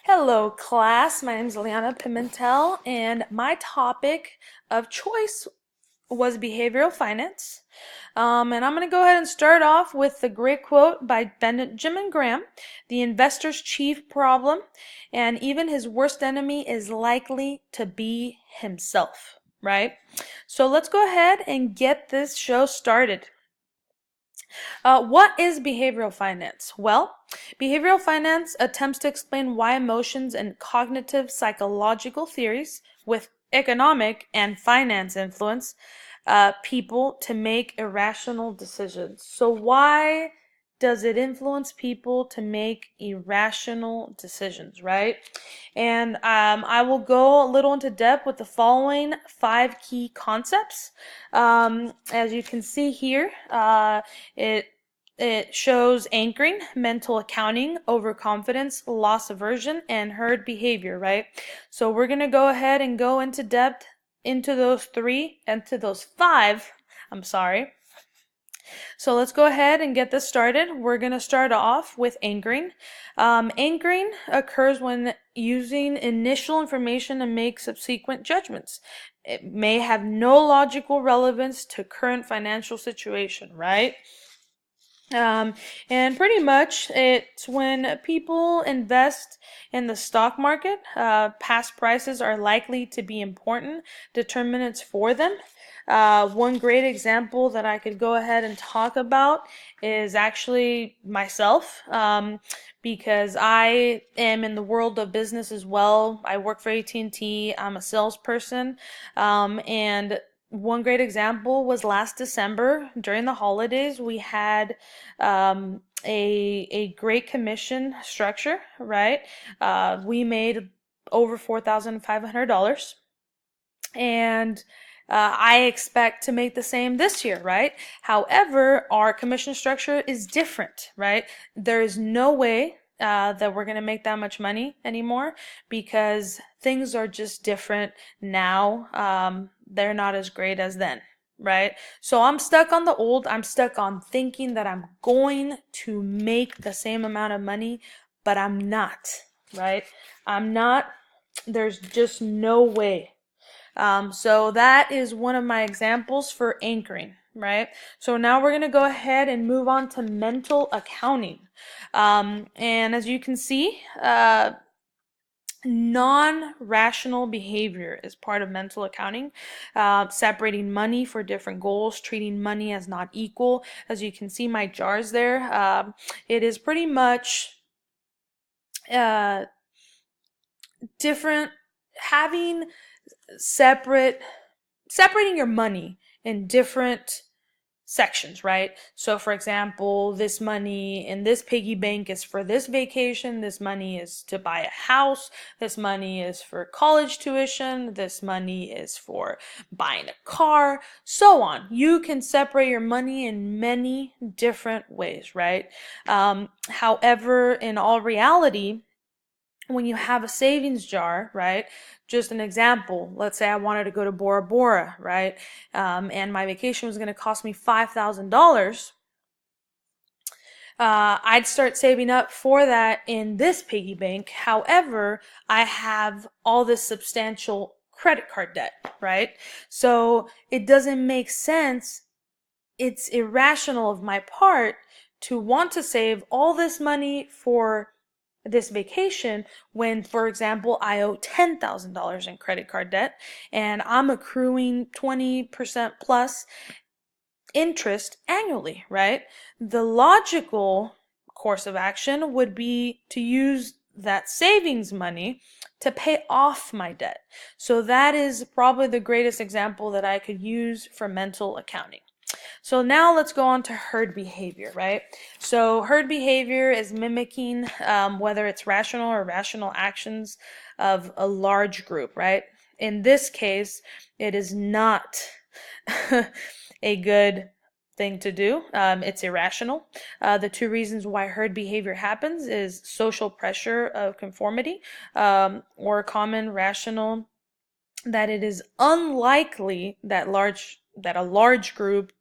Hello, class. My name is Liana Pimentel, and my topic of choice was behavioral finance. And I'm going to go ahead and start off with the great quote by Benjamin Graham: "The investor's chief problem, and even his worst enemy, is likely to be himself." Right? So let's go ahead and get this show started. What is behavioral finance? Well, behavioral finance attempts to explain why emotions and cognitive psychological theories with economic and finance influence people to make irrational decisions. So, why does it influence people to make irrational decisions, right? And I will go a little into depth with the following 5 key concepts. As you can see here, it it shows anchoring, mental accounting, overconfidence, loss aversion, and herd behavior, right? So we're going to go ahead and go into depth into those three, into those five, I'm sorry. So let's go ahead and get this started. We're going to start off with anchoring. Anchoring occurs when using initial information to make subsequent judgments. It may have no logical relevance to current financial situation, right? Um, and pretty much it's when people invest in the stock market, past prices are likely to be important determinants for them. One great example that I could go ahead and talk about is actually myself, because I am in the world of business as well. I work for AT&T. I'm a salesperson, and one great example was last December during the holidays. We had a great commission structure, right? We made over $4,500, and I expect to make the same this year, right? However, our commission structure is different, right? There is no way that we're going to make that much money anymore because things are just different now. They're not as great as then, right? So I'm stuck on the old. I'm stuck on thinking that I'm going to make the same amount of money, but I'm not, right? I'm not. There's just no way. So that is one of my examples for anchoring, right? So now we're going to go ahead and move on to mental accounting. And as you can see, non-rational behavior is part of mental accounting, separating money for different goals, treating money as not equal. As you can see my jars there, it is pretty much uh, different, having separating your money in different sections, right? So for example, this money in this piggy bank is for this vacation, this money is to buy a house, this money is for college tuition, this money is for buying a car, so on. You can separate your money in many different ways, right? However, in all reality, when you have a savings jar, right? Just an example. Let's say I wanted to go to Bora Bora, right? And my vacation was going to cost me $5,000. I'd start saving up for that in this piggy bank. However, I have all this substantial credit card debt, right? So it doesn't make sense. It's irrational of my part to want to save all this money for this vacation when, for example, I owe $10,000 in credit card debt and I'm accruing 20% plus interest annually, right? The logical course of action would be to use that savings money to pay off my debt. So that is probably the greatest example that I could use for mental accounting. So now let's go on to herd behavior, right? So herd behavior is mimicking whether it's rational or irrational actions of a large group, right? In this case, it is not a good thing to do. It's irrational. The two reasons why herd behavior happens is social pressure of conformity, or common rational that it is unlikely that a large group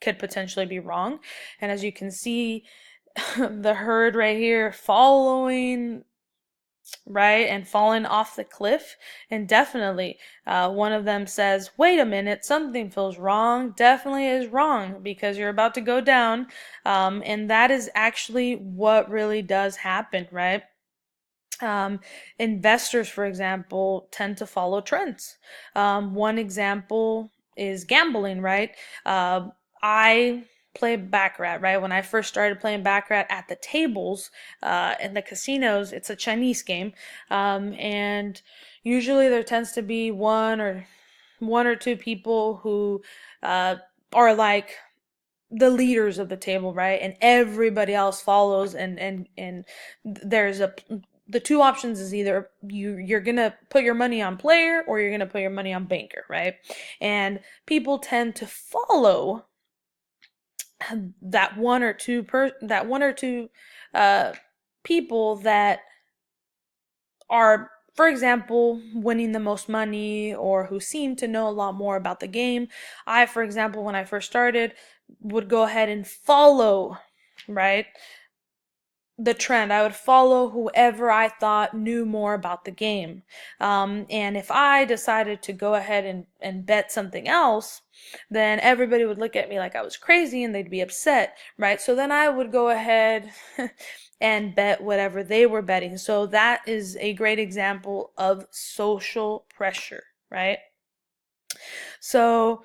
could potentially be wrong. And as you can see, the herd right here following right? And fallen off the cliff. And definitely, one of them says, wait a minute, something feels wrong. Definitely is wrong because you're about to go down. And that is actually what really does happen, right? Investors, for example, tend to follow trends. One example is gambling, right? I play baccarat, right? When I first started playing baccarat at the tables in the casinos, it's a Chinese game, and usually there tends to be one or two people who uh, are like the leaders of the table, right? And everybody else follows, and there's a the two options is either you're gonna put your money on player or you're gonna put your money on banker, right? And people tend to follow that one or two uh, people that are, for example, winning the most money or who seem to know a lot more about the game. I, for example, when I first started, would go ahead and follow, right, the trend. I would follow whoever I thought knew more about the game. And if I decided to go ahead and bet something else, then everybody would look at me like I was crazy and they'd be upset, right? So then I would go ahead and bet whatever they were betting. So that is a great example of social pressure, right? So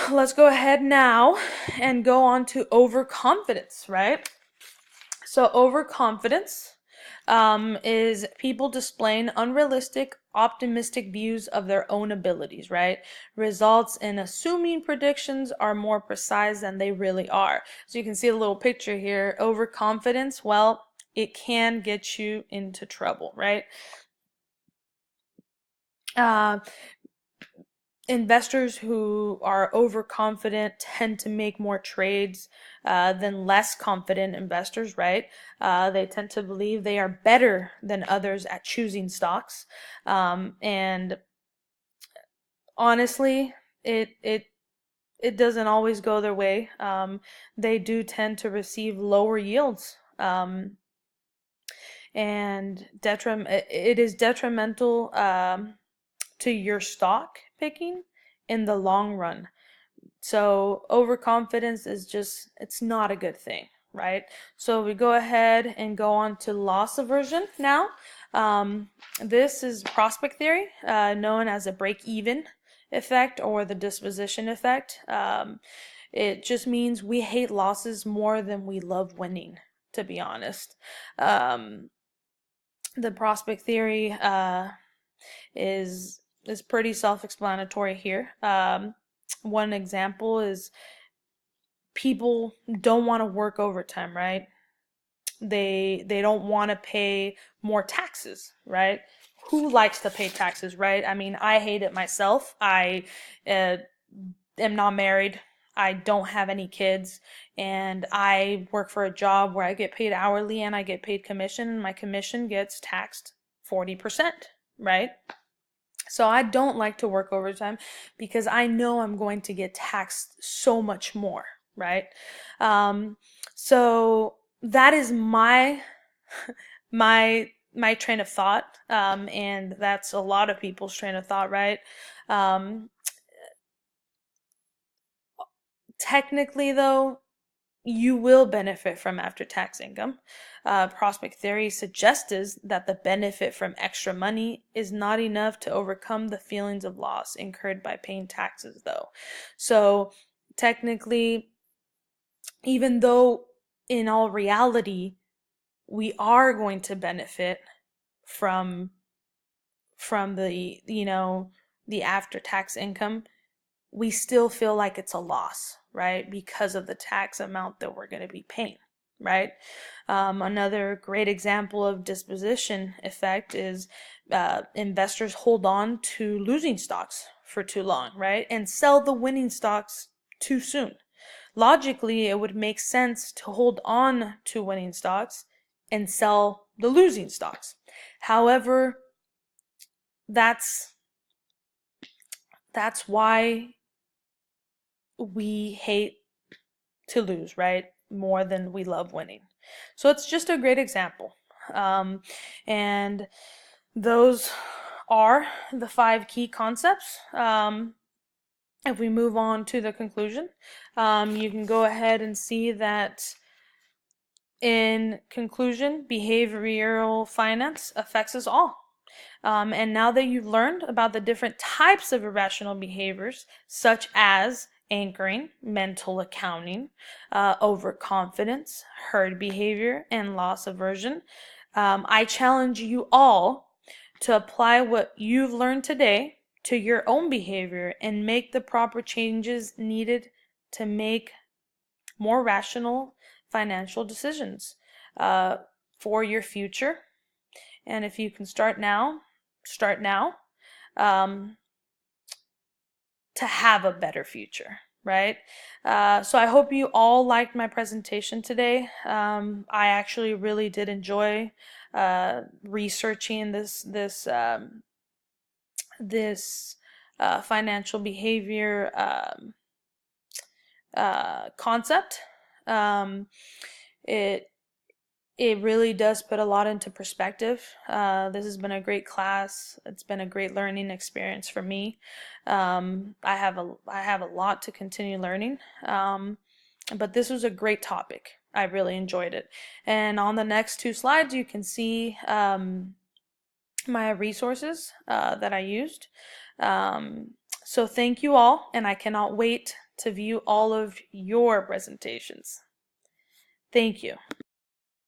let's go ahead now and go on to overconfidence, right? So overconfidence is people displaying unrealistic, optimistic views of their own abilities, right? Results in assuming predictions are more precise than they really are. So you can see a little picture here. Overconfidence, well, it can get you into trouble, right? Uh, Investors who are overconfident tend to make more trades than less confident investors, right? They tend to believe they are better than others at choosing stocks. And honestly, it doesn't always go their way. They do tend to receive lower yields. And it is detrimental to your stock picking in the long run. So overconfidence is just, it's not a good thing, right? So we go ahead and go on to loss aversion now. This is prospect theory, known as a break-even effect or the disposition effect. It just means we hate losses more than we love winning, to be honest. The prospect theory is pretty self-explanatory here. One example is people don't want to work overtime, right? They don't want to pay more taxes, right? Who likes to pay taxes, right? I mean, I hate it myself. I am not married. I don't have any kids, and I work for a job where I get paid hourly and I get paid commission, and my commission gets taxed 40%, right? So I don't like to work overtime because I know I'm going to get taxed so much more, right? Um, so that is my train of thought, and that's a lot of people's train of thought, right? Um, Technically, though, you will benefit from after-tax income. Prospect theory suggests that the benefit from extra money is not enough to overcome the feelings of loss incurred by paying taxes, though. So technically, even though in all reality we are going to benefit from the the after-tax income, we still feel like it's a loss, right? Because of the tax amount that we're going to be paying, right? Another great example of disposition effect is investors hold on to losing stocks for too long, right? And sell the winning stocks too soon. Logically, it would make sense to hold on to winning stocks and sell the losing stocks. However, that's why we hate to lose, right? More than we love winning. So it's just a great example. And those are the 5 key concepts. If we move on to the conclusion, you can go ahead and see that in conclusion, behavioral finance affects us all. And now that you've learned about the different types of irrational behaviors, such as anchoring, mental accounting, overconfidence, herd behavior, and loss aversion, I challenge you all to apply what you've learned today to your own behavior and make the proper changes needed to make more rational financial decisions for your future. And if you can start now to have a better future, right? So I hope you all liked my presentation today. I actually really did enjoy researching this financial behavior concept. It really does put a lot into perspective. This has been a great class. It's been a great learning experience for me. I have a lot to continue learning, but this was a great topic. I really enjoyed it. And on the next 2 slides, you can see my resources that I used. So thank you all, and I cannot wait to view all of your presentations. Thank you.